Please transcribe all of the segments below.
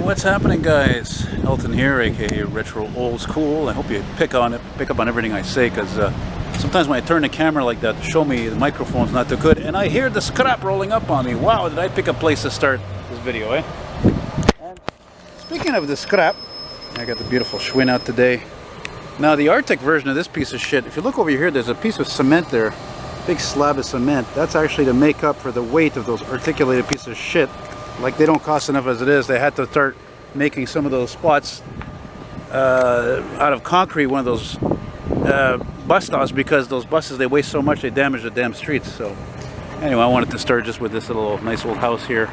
What's happening, guys? Elton here, aka Retro Old School. I hope you pick up on everything I say, because sometimes when I turn the camera like that to show me the microphone's not too good, and I hear the scrap rolling up on me. Wow, did I pick a place to start this video, eh? And speaking of the scrap, I got the beautiful Schwinn out today. Now the Arctic version of this piece of shit, if you look over here, there's a piece of cement there, big slab of cement. That's actually to make up for the weight of those articulated pieces of shit. Like, they don't cost enough as it is. They had to start making some of those spots out of concrete, one of those bus stops, because those buses, they weigh so much they damage the damn streets. So anyway, I wanted to start just with this little nice old house here.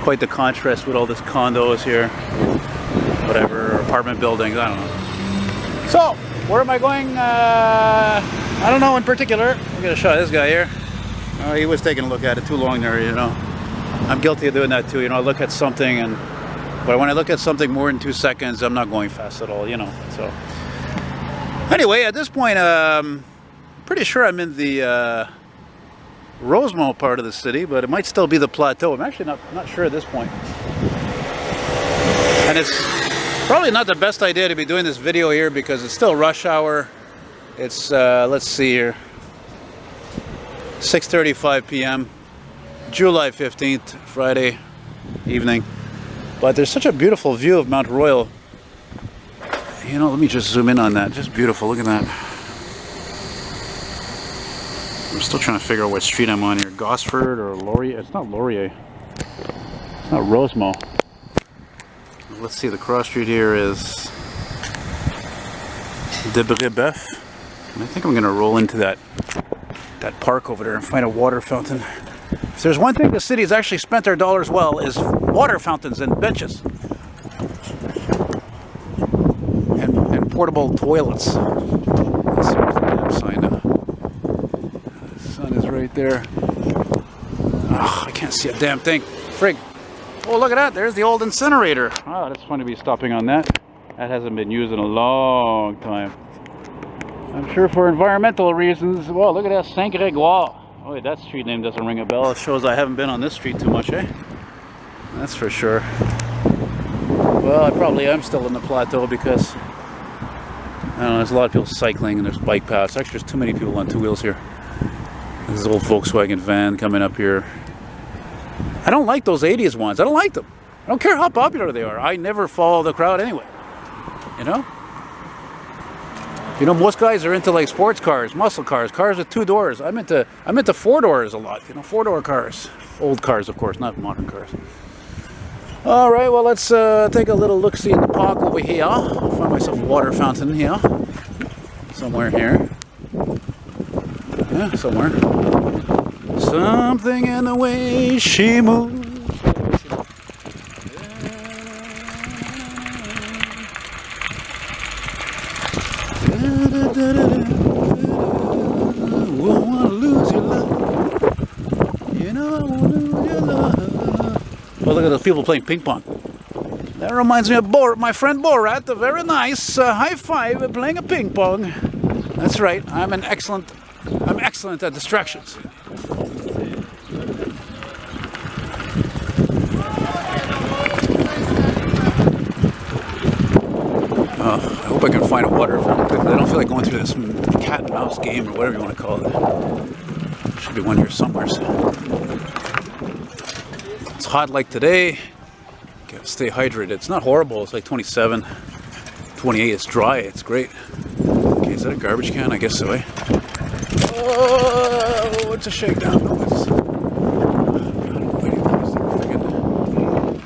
Quite the contrast with all this condos here, whatever, or apartment buildings, I don't know. So where am I going? I don't know in particular. I'm gonna show this guy here. Oh, he was taking a look at it too long there, you know. I'm guilty of doing that too, you know. I look at something, but when I look at something more than 2 seconds, I'm not going fast at all, you know. So anyway, at this point, pretty sure I'm in the Rosemont part of the city, but it might still be the Plateau. I'm actually not sure at this point. And it's probably not the best idea to be doing this video here because it's still rush hour. It's let's see here, 6:35 p.m. July 15th, Friday evening. But there's such a beautiful view of Mount Royal. You know, let me just zoom in on that. Just beautiful. Look at that. I'm still trying to figure out what street I'm on here. Gosford or Laurier? It's not Laurier. It's not Rosemont. Let's see, the cross street here is de Brébeuf. And I think I'm going to roll into that park over there and find a water fountain. If there's one thing the city has actually spent their dollars well, is water fountains and benches. And portable toilets. Let's see, where's the damn sign now? The sun is right there. Oh, I can't see a damn thing. Frig. Oh, look at that. There's the old incinerator. Oh, that's fun to be stopping on that. That hasn't been used in a long time. I'm sure for environmental reasons. Well, look at that, Saint Grégoire. Oh, wait, that street name doesn't ring a bell. It shows I haven't been on this street too much, eh? That's for sure. Well, I probably am still in the Plateau because, I don't know, there's a lot of people cycling and there's bike paths. Actually, there's too many people on two wheels here. There's this old Volkswagen van coming up here. I don't like those 80s ones. I don't like them. I don't care how popular they are. I never follow the crowd anyway. You know? You know, most guys are into like sports cars, muscle cars, cars with 2 doors. I'm into 4 doors a lot, you know, 4-door cars. Old cars, of course, not modern cars. All right, well, let's take a little look-see in the park over here. I'll find myself a water fountain here. Somewhere here. Yeah, somewhere. Something in the way she moves. Won't wanna lose your love. You know I won't lose your love. Oh, look at those people playing ping pong. That reminds me of my friend Borat. A very nice high five playing a ping pong. That's right. I'm excellent at distractions. I hope I can find a water fountain quickly. I don't feel like going through this cat and mouse game or whatever you want to call it. Should be one here somewhere. It's hot like today. Gotta stay hydrated. It's not horrible. It's like 27, 28. It's dry. It's great. Okay, is that a garbage can? I guess so, eh? Oh, it's a shakedown.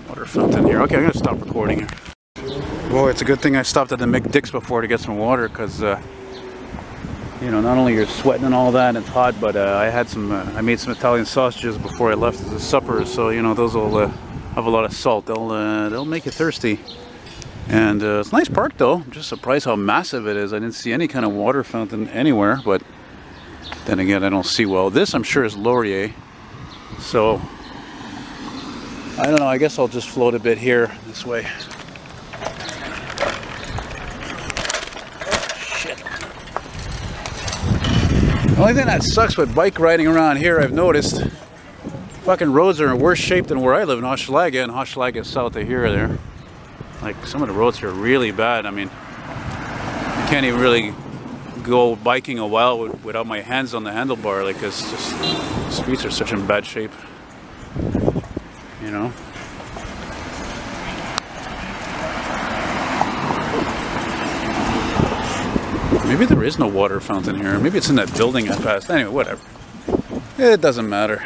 Water fountain here. Okay, I'm gonna stop recording here. Boy, it's a good thing I stopped at the McDick's before to get some water, because you know, not only you're sweating and all that and it's hot, but I made some Italian sausages before I left as a supper, so you know, those will have a lot of salt. They'll make you thirsty. And it's a nice park though. I'm just surprised how massive it is. I didn't see any kind of water fountain anywhere, but then again, I don't see well. This I'm sure is Laurier, so I don't know, I guess I'll just float a bit here this way. The only thing that sucks with bike riding around here, I've noticed, fucking roads are in worse shape than where I live in Hochelaga, and Hochelaga is south of here. There, like some of the roads here are really bad. I mean, you can't even really go biking a while without my hands on the handlebar. Like it's just the streets are such in bad shape. You know. Maybe there is no water fountain here. Maybe it's in that building I passed. Anyway, whatever. It doesn't matter.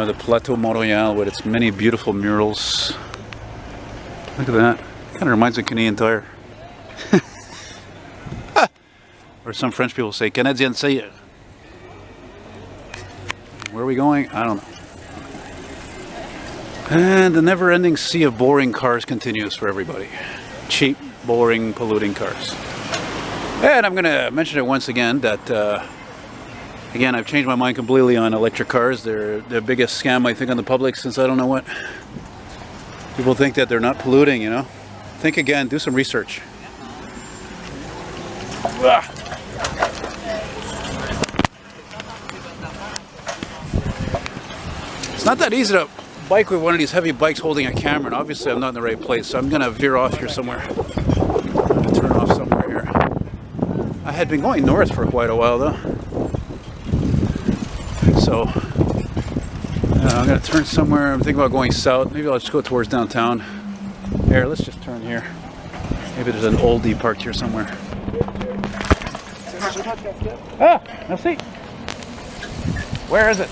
The Plateau Montreal with its many beautiful murals. Look at that. Kind of reminds me of Canadian Tire. Or some French people say, Canadien Tire. Where are we going? I don't know. And the never-ending sea of boring cars continues for everybody. Cheap, boring, polluting cars. And I'm going to mention it once again that, again, I've changed my mind completely on electric cars. They're the biggest scam, I think, on the public since I don't know what. People think that they're not polluting, you know. Think again, do some research. It's not that easy to bike with one of these heavy bikes holding a camera, and obviously I'm not in the right place, so I'm gonna veer off here somewhere. I'm gonna turn off somewhere here. I had been going north for quite a while though, so I'm gonna turn somewhere. I'm thinking about going south. Maybe I'll just go towards downtown. Here, let's just turn here. Maybe there's an oldie parked here somewhere. Ah, merci. Where is it?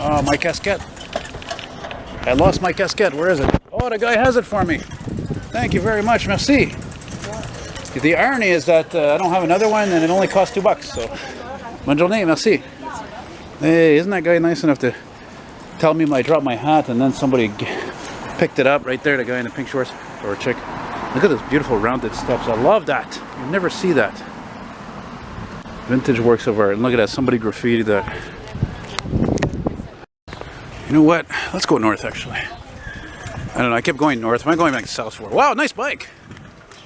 Oh, my casquette. I lost my casquette. Where is it? Oh, the guy has it for me. Thank you very much. Merci. The irony is that I don't have another one and it only costs $2. So, bonne journée. Merci. Hey, isn't that guy nice enough to tell me I dropped my hat and then somebody picked it up right there, the guy in the pink shorts, or a chick. Look at those beautiful rounded steps. I love that. You never see that. Vintage works of art. And look at that. Somebody graffitied that. You know what? Let's go north, actually. I don't know. I kept going north. Am I going back south for? Wow, nice bike.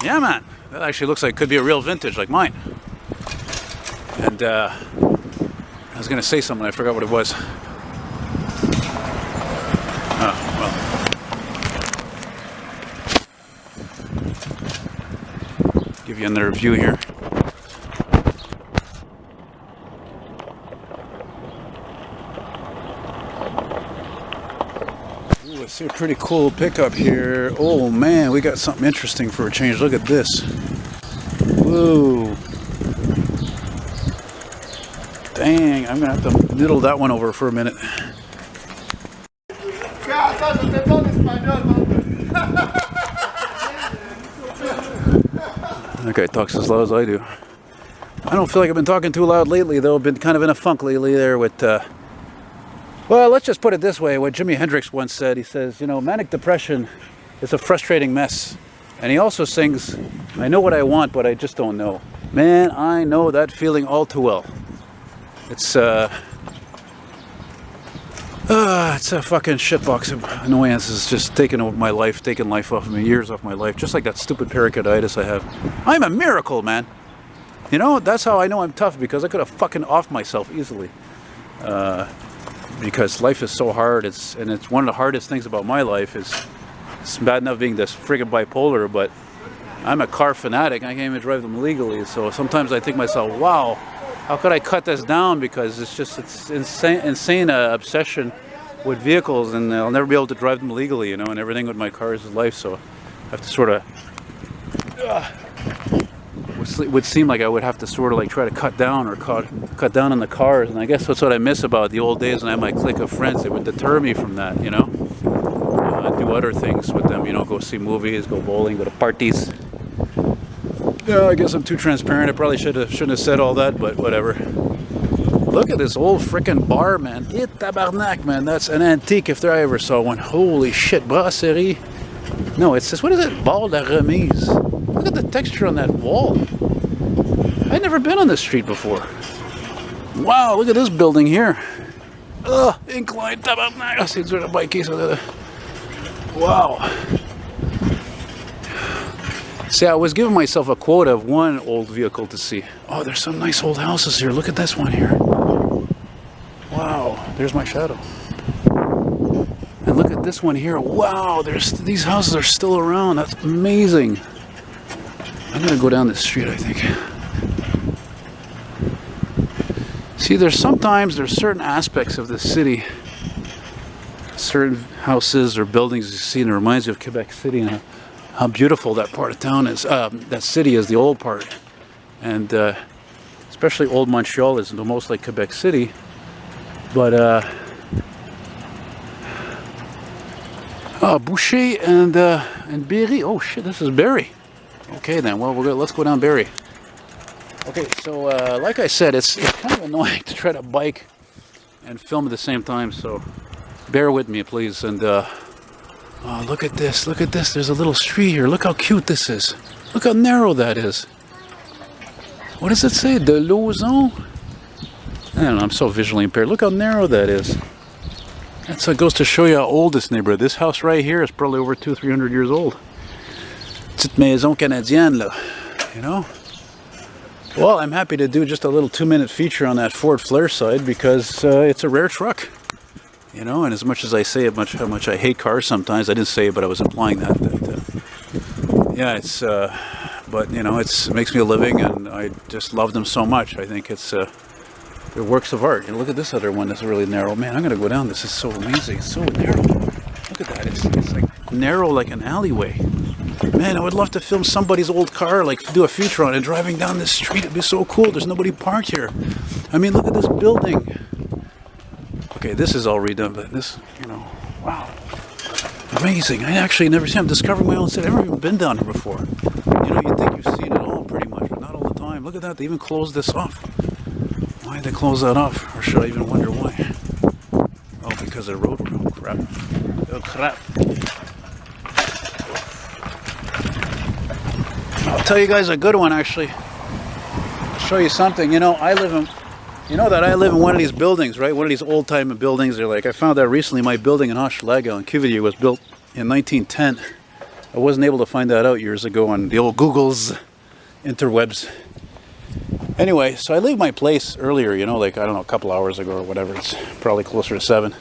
Yeah, man. That actually looks like it could be a real vintage, like mine. And I was going to say something. I forgot what it was. Oh, well. Give you another view here. I see a pretty cool pickup here. Oh man, we got something interesting for a change. Look at this. Whoa. Dang, I'm gonna have to noodle that one over for a minute. That guy talks as loud as I do. I don't feel like I've been talking too loud lately, though. I've been kind of in a funk lately there with well, let's just put it this way. What Jimi Hendrix once said, he says, you know, manic depression is a frustrating mess. And he also sings, I know what I want, but I just don't know. Man, I know that feeling all too well. It's a fucking shitbox of annoyances just taking over my life, taking life off of me, years off my life, just like that stupid pericarditis I have. I'm a miracle, man. You know, that's how I know I'm tough, because I could have fucking offed myself easily. Because life is so hard. It's one of the hardest things about my life is it's bad enough being this friggin' bipolar, but I'm a car fanatic. I can't even drive them legally. So sometimes I think to myself, wow, how could I cut this down? Because it's insane obsession with vehicles, and I'll never be able to drive them legally, you know, and everything with my cars is life. So I have to sort of would seem like I would have to sort of like try to cut down or cut down on the cars, and I guess that's what I miss about the old days when I had my clique of friends. It would deter me from that, you know. Do other things with them, you know, go see movies, go bowling, go to parties. Yeah, I guess I'm too transparent. I probably shouldn't have said all that, but whatever. Look at this old frickin' bar, man. It tabarnak, man. That's an antique if I ever saw one. Holy shit, brasserie. No, it's this. What is it? Bar de Remise. Look at the texture on that wall. I've never been on this street before. Wow, look at this building here. Ugh, incline tabarnak. I see it's a bike case. Wow. See, I was giving myself a quota of one old vehicle to see. Oh, there's some nice old houses here. Look at this one here. Wow, there's my shadow. And look at this one here. Wow, these houses are still around. That's amazing. I'm gonna go down this street, I think. See, there's certain aspects of the city, certain houses or buildings you see, and it reminds you of Quebec City and how beautiful that part of town is. That city is the old part, and especially old Montreal is the most like Quebec City. But Boucher and Berry. Oh shit, this is Berry. Okay then. Well, let's go down Berry. Okay, so like I said, it's kind of annoying to try to bike and film at the same time. So bear with me, please. And oh, look at this! Look at this! There's a little street here. Look how cute this is. Look how narrow that is. What does it say? De Lauzon? I don't know. I'm so visually impaired. Look how narrow that is. That's what goes to show you how old this neighborhood. This house right here is probably over 200-300 years old. Petite maison canadienne, là. You know. Well, I'm happy to do just a little 2-minute feature on that Ford Flare side because it's a rare truck. You know, and as much as I say how much I hate cars sometimes, I didn't say it, but I was implying that yeah, it's but you know, it makes me a living, and I just love them so much. I think they're works of art. And look at this other one that's really narrow. Man, I'm gonna go down. This is so amazing. It's so narrow. Look at that. It's like narrow like an alleyway. Man, I would love to film somebody's old car, like do a feature on it, driving down this street. It'd be so cool. There's nobody parked here. I mean, look at this building. Okay, this is all redone, but this, you know, wow. Amazing. I actually never seen. I'm discovering my own city. I've never even been down here before. You know, you think you've seen it all pretty much, but not all the time. Look at that. They even closed this off. Why did they close that off? Or should I even wonder why? Oh, because of the road. Oh, crap. Oh, crap. I'll tell you guys a good one, actually. I'll show you something. You know, you know that I live in one of these buildings, right? One of these old-time buildings. They're like, I found out recently my building in Hochelaga in Cuvelier was built in 1910. I wasn't able to find that out years ago on the old Google's interwebs. Anyway, so I leave my place earlier, you know, like, I don't know, a couple hours ago or whatever. It's probably closer to 7.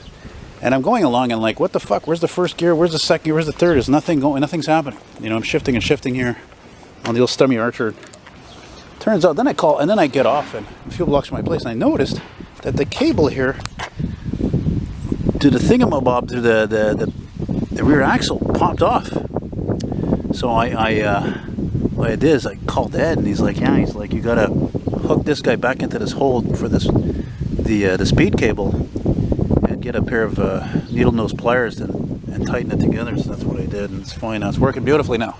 And I'm going along and like, what the fuck? Where's the first gear? Where's the second gear? Where's the third? There's nothing going, nothing's happening. You know, I'm shifting and shifting here on the old Stummy Archer. Turns out, then I call, and then I get off and a few blocks from my place, and I noticed that the cable here to the thingamabob, to the rear axle, popped off. So what I did is I called Ed, and he's like, yeah, he's like, you gotta hook this guy back into this hole for the speed cable, and get a pair of needle nose pliers and tighten it together. So that's what I did, and it's fine now. It's working beautifully now.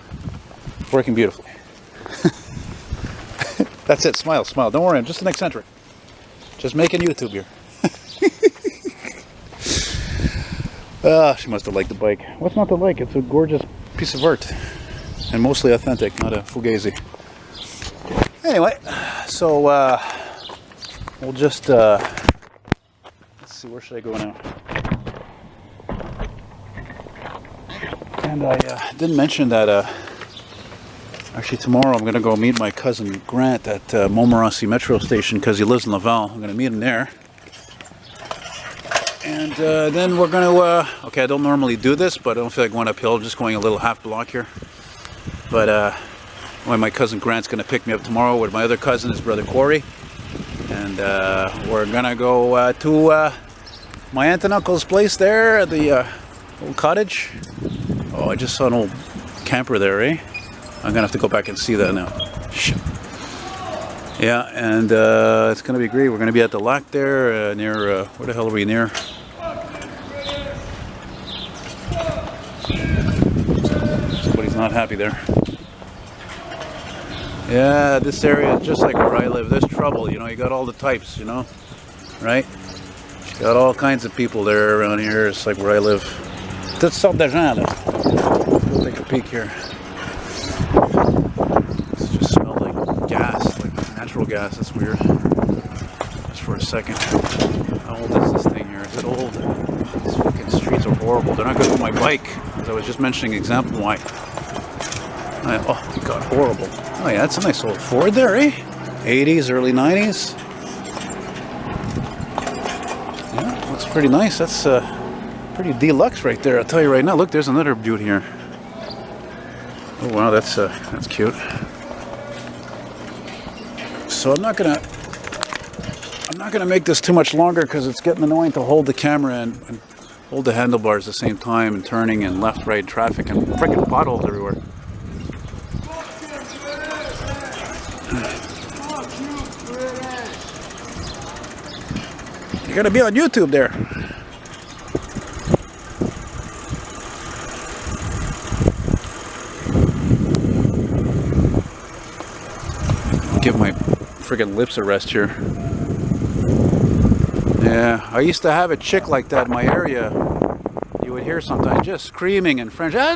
Working beautifully. That's it. Smile, smile. Don't worry, I'm just an eccentric. Just making YouTube here. She must have liked the bike. What's not to like? It's a gorgeous piece of art. And mostly authentic, not a fugazi. Anyway, so we'll just let's see, where should I go now? And I didn't mention that actually tomorrow I'm going to go meet my cousin Grant at Montreal'S metro station because he lives in Laval. I'm going to meet him there. And then we're going to, okay, I don't normally do this, but I don't feel like going uphill, just going a little half block here. But my cousin Grant's going to pick me up tomorrow with my other cousin, his brother Corey. And we're going to go to my aunt and uncle's place there at the old cottage. Oh, I just saw an old camper there, eh? I'm going to have to go back and see that now. Shit. Yeah, and it's going to be great. We're going to be at the lac there near, where the hell are we near? Somebody's not happy there. Yeah, this area is just like where I live. There's trouble, you know. You got all the types, you know, right? You got all kinds of people there around here. It's like where I live. Toutes sortes de gens, là. We'll take a peek here. It just smells like gas, like natural gas. That's weird. Just for a second. How old is this thing here? Is it old? These fucking streets are horrible. They're not good for my bike. As I was just mentioning, example why. Oh. God, horrible. Oh yeah, that's a nice old Ford there, eh? 80s, early 90s. Yeah, looks pretty nice. That's pretty deluxe right there, I'll tell you right now. Look, there's another beaut here. Oh wow, that's cute. So I'm not gonna make this too much longer because it's getting annoying to hold the camera and hold the handlebars at the same time and turning and left, right traffic and freaking potholes everywhere. You're gonna be on YouTube there. Give my friggin' lips a rest here. Yeah, I used to have a chick like that in my area. You would hear sometimes just screaming in French. I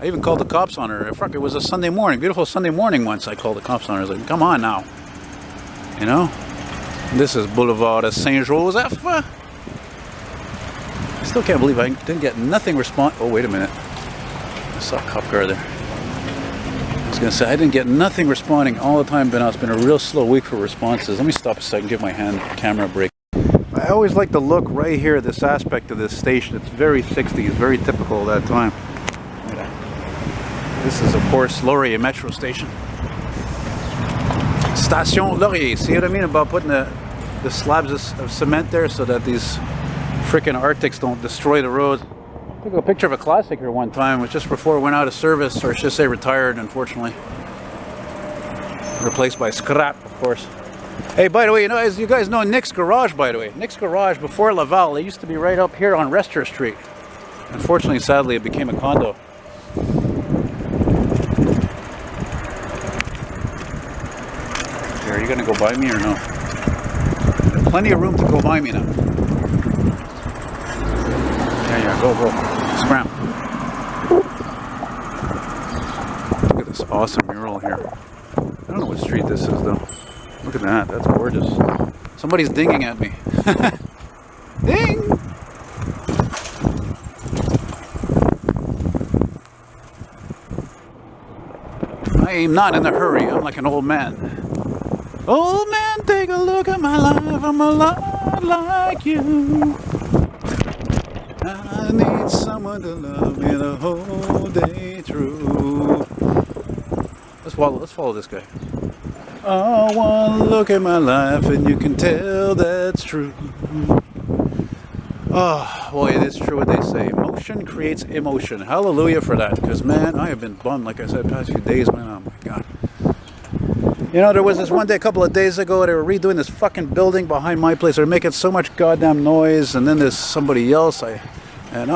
even called the cops on her. Fuck, it was a Sunday morning, beautiful Sunday morning once. I called the cops on her. I was like, come on now. You know? This is Boulevard of Saint-Joseph. I still can't believe I didn't get nothing response. Oh, wait a minute. I saw a cop car there. I was going to say, I didn't get nothing responding all the time, but it's been a real slow week for responses. Let me stop a second, give my camera a break. I always like to look right here, this aspect of this station. It's very 60s, very typical of that time. This is, of course, Laurier Metro Station. Station Laurier. See what I mean about putting the slabs of cement there so that these frickin' Arctics don't destroy the road. I took a picture of a classic here one time. It was just before it went out of service, or I should say retired, unfortunately. Replaced by scrap, of course. Hey, by the way, you know, as you guys know, Nick's Garage, by the way. Nick's Garage, before Laval, it used to be right up here on Rester Street. Unfortunately, sadly, it became a condo. Are you gonna go by me or no? There's plenty of room to go by me now. Yeah, go. Scram. Look at this awesome mural here. I don't know what street this is though. Look at that, that's gorgeous. Somebody's dinging at me. Ding! I am not in a hurry, I'm like an old man. Old man, take a look at my life, I'm a lot like you. I need someone to love me the whole day through. Let's follow this guy. Oh, one look at my life and you can tell that's true. Oh, boy, it is true what they say. Motion creates emotion. Hallelujah for that. Because, man, I have been bummed, like I said, the past few days, man. Oh, my God. You know, there was this one day a couple of days ago, they were redoing this fucking building behind my place. They were making so much goddamn noise, and then there's somebody else, this and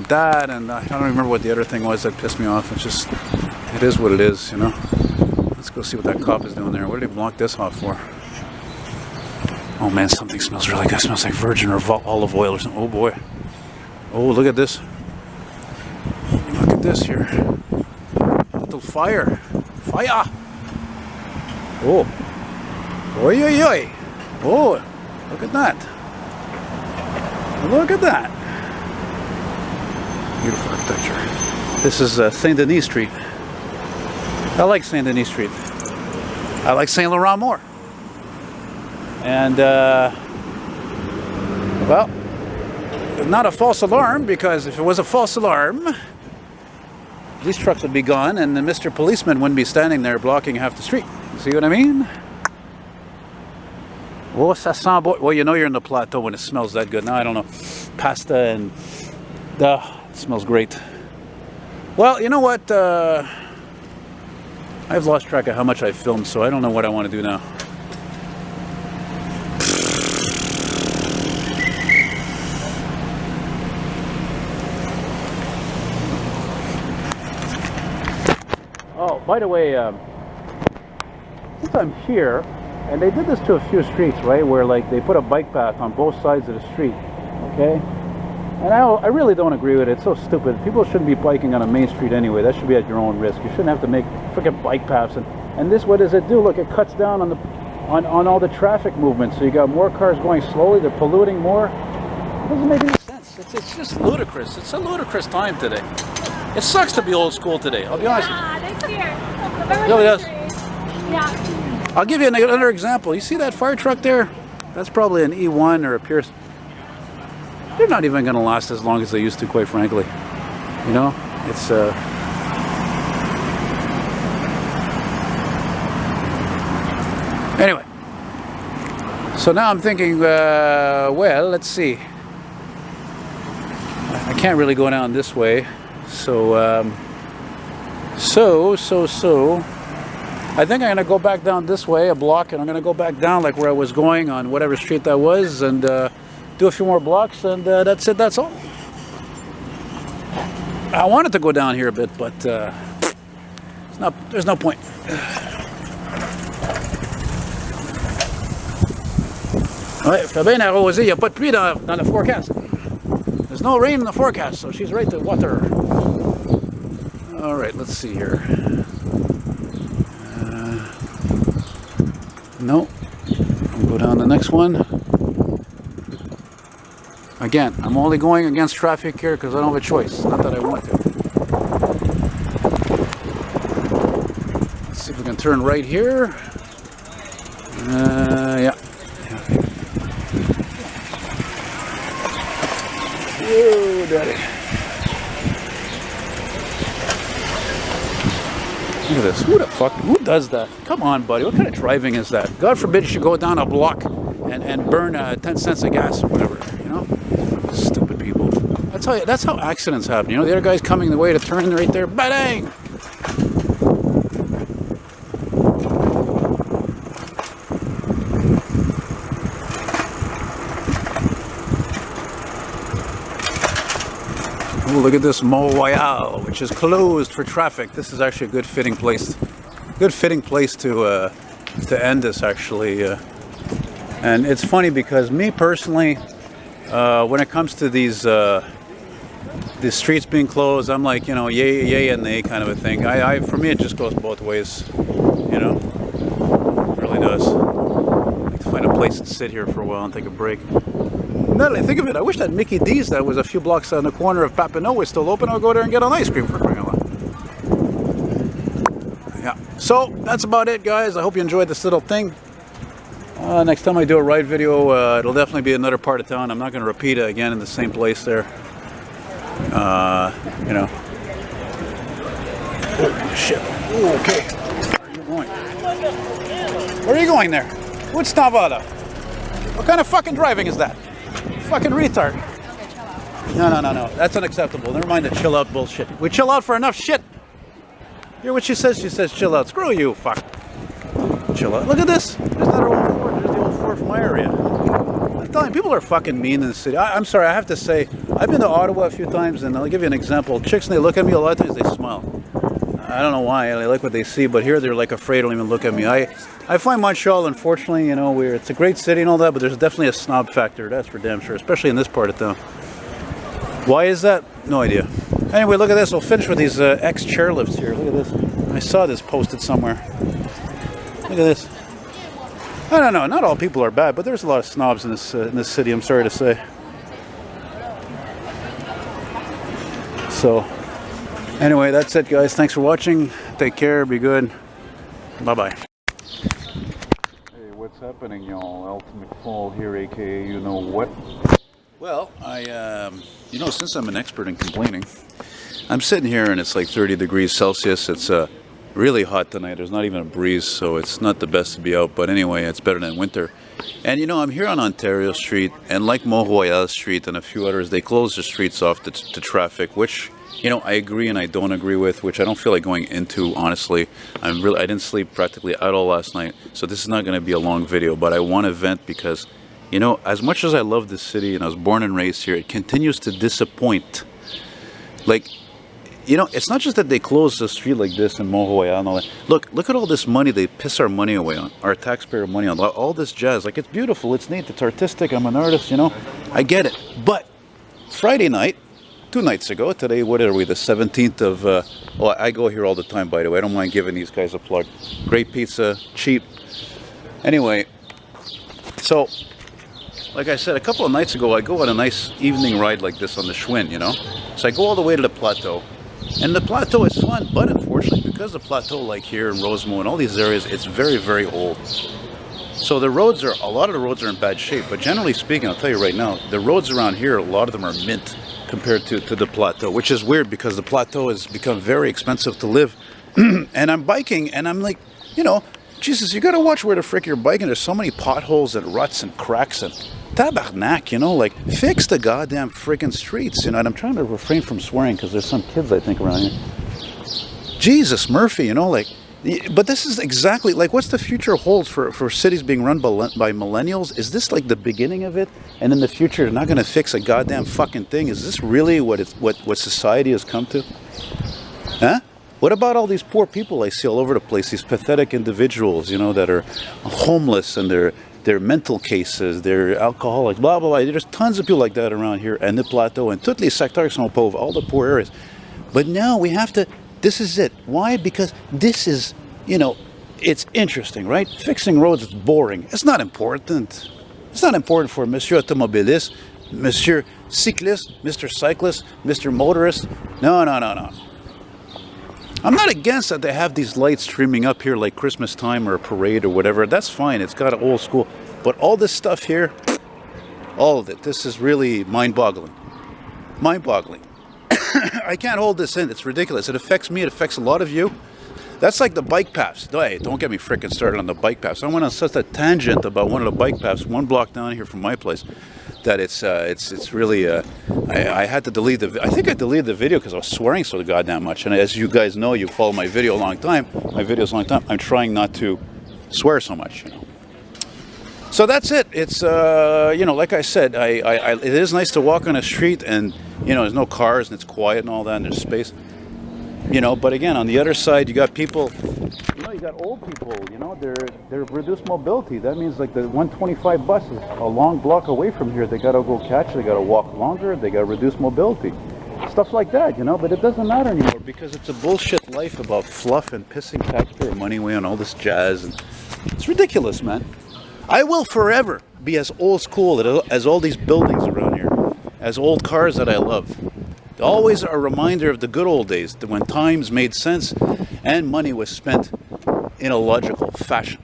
that, and I don't remember what the other thing was that pissed me off. It's just, it is what it is, you know. Let's go see what that cop is doing there. What did he block this off for? Oh man, something smells really good. It smells like virgin or olive oil or something. Oh boy. Oh, look at this. Look at this here. Little fire. Fire! Oh. Oi, oi, oi. Oh, look at that. Look at that. Beautiful architecture. This is Saint Denis Street. I like Saint Denis Street. I like Saint Laurent more. And, well, not a false alarm, because if it was a false alarm, these trucks would be gone and the Mr. Policeman wouldn't be standing there blocking half the street. See what I mean? Oh, ça sent bon. Well, you know you're in the Plateau when it smells that good. Now, I don't know. Pasta and... it smells great. Well, you know what? I've lost track of how much I filmed, so I don't know what I want to do now. Oh, by the way, since I'm here, and they did this to a few streets, right, where like they put a bike path on both sides of the street, okay? And I really don't agree with it. It's so stupid. People shouldn't be biking on a main street anyway. That should be at your own risk. You shouldn't have to make freaking bike paths. And this, what does it do? Look, it cuts down on all the traffic movement. So you got more cars going slowly. They're polluting more. It doesn't make any sense. It's just ludicrous. It's a ludicrous time today. It sucks to be old school today. I'll be honest. Next year. It really does. Yeah. I'll give you another example. You see that fire truck there? That's probably an E1 or a Pierce. They're not even going to last as long as they used to, quite frankly. You know, it's anyway. So now I'm thinking, well, let's see. I can't really go down this way, so I think I'm gonna go back down this way a block, and I'm gonna go back down like where I was going on whatever street that was, and do a few more blocks, and that's it. That's all. I wanted to go down here a bit, but it's not. There's no point. Ouais, il fait bien arrosé. Il n'y a pas de pluie dans the forecast. There's no rain in the forecast, so she's right to water. All right, let's see here. No, I'll go down the next one. Again, I'm only going against traffic here because I don't have a choice. Not that I want to. Let's see if we can turn right here. Yeah. Oh, daddy. Look at this. Who the fuck? Who does that? Come on, buddy. What kind of driving is that? God forbid you should go down a block and burn 10 cents of gas or whatever. You know? Stupid people. That's how accidents happen. You know, the other guy's coming the way to turn right there. Bang! Oh, look at this Montreal, which is closed for traffic. This is actually a good fitting place. Good fitting place to end this, actually. And it's funny because me personally, when it comes to these streets being closed, I'm like, you know, yay and nay kind of a thing. For me, it just goes both ways. You know, it really does. I like to find a place to sit here for a while and take a break. Now that I think of it, I wish that Mickey D's that was a few blocks on the corner of Papineau was still open. I'll go there and get an ice cream for crying out loud. Yeah. So that's about it, guys. I hope you enjoyed this little thing. Next time I do a ride video, it'll definitely be another part of town. I'm not going to repeat it again in the same place there. You know. Oh, shit. Ooh, okay. Where are you going? Where are you going there? What's Navada? What kind of fucking driving is that? Fucking retard. No. That's unacceptable. Never mind the chill out bullshit. We chill out for enough shit. Hear what she says? She says chill out. Screw you, fuck. Chill out. Look at this. There's that old fort. There's the old fort from my area. I'm telling you, people are fucking mean in the city. I'm sorry, I have to say, I've been to Ottawa a few times, and I'll give you an example. Chicks, when they look at me, a lot of times they smile. I don't know why. They like what they see, but here they're like afraid, don't even look at me. I find Montreal, unfortunately, you know, it's a great city and all that, but there's definitely a snob factor. That's for damn sure, especially in this part of town. Why is that? No idea. Anyway, look at this. We'll finish with these ex-chairlifts here. Look at this. I saw this posted somewhere. Look at this. I don't know. Not all people are bad, but there's a lot of snobs in this city, I'm sorry to say. So, anyway, that's it, guys. Thanks for watching. Take care. Be good. Bye-bye. Hey, what's happening, y'all? Elton McFall here, aka you know what? Well, you know, since I'm an expert in complaining, I'm sitting here and it's like 30 degrees Celsius. It's really hot tonight. There's not even a breeze, so it's not the best to be out. But anyway, it's better than winter. And you know, I'm here on Ontario Street, and like Montreal'S Street and a few others, they close the streets off to traffic, which, you know, I agree and I don't agree with, which I don't feel like going into, honestly. I didn't sleep practically at all last night, so this is not going to be a long video, but I want to vent because, you know, as much as I love this city and I was born and raised here, it continues to disappoint. Like, you know, it's not just that they close the street like this in Montreal and all that. Look at all this money they piss our money away on, our taxpayer money on, all this jazz. Like, it's beautiful, it's neat, it's artistic, I'm an artist, you know. I get it. But Friday night, 2 nights ago, today, what are we, the 17th of, well, I go here all the time, by the way. I don't mind giving these guys a plug. Great pizza, cheap. Anyway, so like I said, a couple of nights ago, I go on a nice evening ride like this on the Schwinn, you know? So I go all the way to the Plateau. And the Plateau is fun, but unfortunately, because the Plateau, like here in Rosemont and all these areas, it's very, very old. So the roads are, a lot of the roads are in bad shape, but generally speaking, I'll tell you right now, the roads around here, a lot of them are mint compared to the Plateau, which is weird because the Plateau has become very expensive to live. And I'm biking, and I'm like, you know, Jesus, you gotta watch where the frick you're biking. There's so many potholes and ruts and cracks and tabarnak, you know, like, fix the goddamn friggin' streets, you know. And I'm trying to refrain from swearing because there's some kids, I think, around here. Jesus, Murphy, you know, like, but this is exactly, like, what's the future holds for cities being run by millennials? Is this like the beginning of it? And in the future, they're not gonna fix a goddamn fucking thing? Is this really what society has come to? Huh? What about all these poor people I see all over the place? These pathetic individuals, you know, that are homeless and they're mental cases, they're alcoholics, blah, blah, blah. There's tons of people like that around here and the Plateau and toutes les secteurs sont pauvres, all the poor areas. But now we have to, this is it. Why? Because this is, you know, it's interesting, right? Fixing roads is boring. It's not important. It's not important for Monsieur Automobiliste, Monsieur Cycliste, Mr. Cyclist, Mr. Motorist. No, no, no, no. I'm not against that they have these lights streaming up here like Christmas time or a parade or whatever. That's fine. It's got an old school. But all this stuff here, all of it, this is really mind-boggling. Mind-boggling. I can't hold this in. It's ridiculous. It affects me. It affects a lot of you. That's like the bike paths. Hey, don't get me freaking started on the bike paths. I went on such a tangent about one of the bike paths, one block down here from my place, that it's really I had to delete the. I think I deleted the video because I was swearing so goddamn much. And as you guys know, you follow my video a long time. My videos a long time. I'm trying not to swear so much, you know. So that's it. It's you know, like I said, it is nice to walk on a street and, you know, there's no cars and it's quiet and all that and there's space. You know, but again, on the other side, you got people, you know, you got old people, you know, they're reduced mobility. That means like the 125 bus is a long block away from here. They got to go catch, they got to walk longer, they got to reduce mobility. Stuff like that, you know, but it doesn't matter anymore because it's a bullshit life about fluff and pissing taxpayer money away on all this jazz. And it's ridiculous, man. I will forever be as old school as all these buildings around here, as old cars that I love. Always a reminder of the good old days, when times made sense and money was spent in a logical fashion.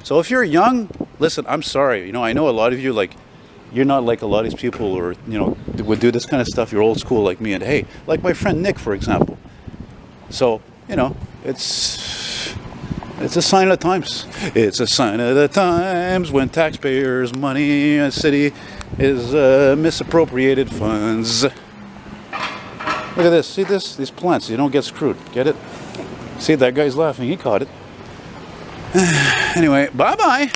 So if you're young, listen, I'm sorry. You know, I know a lot of you, like, you're not like a lot of these people who are, you know, would do this kind of stuff. You're old school like me. And hey, like my friend Nick, for example. So, you know, it's a sign of the times. It's a sign of the times when taxpayers' money in a city is misappropriated funds. Look at this. See this? These plants. You don't get screwed. Get it? See, that guy's laughing. He caught it. Anyway, bye-bye.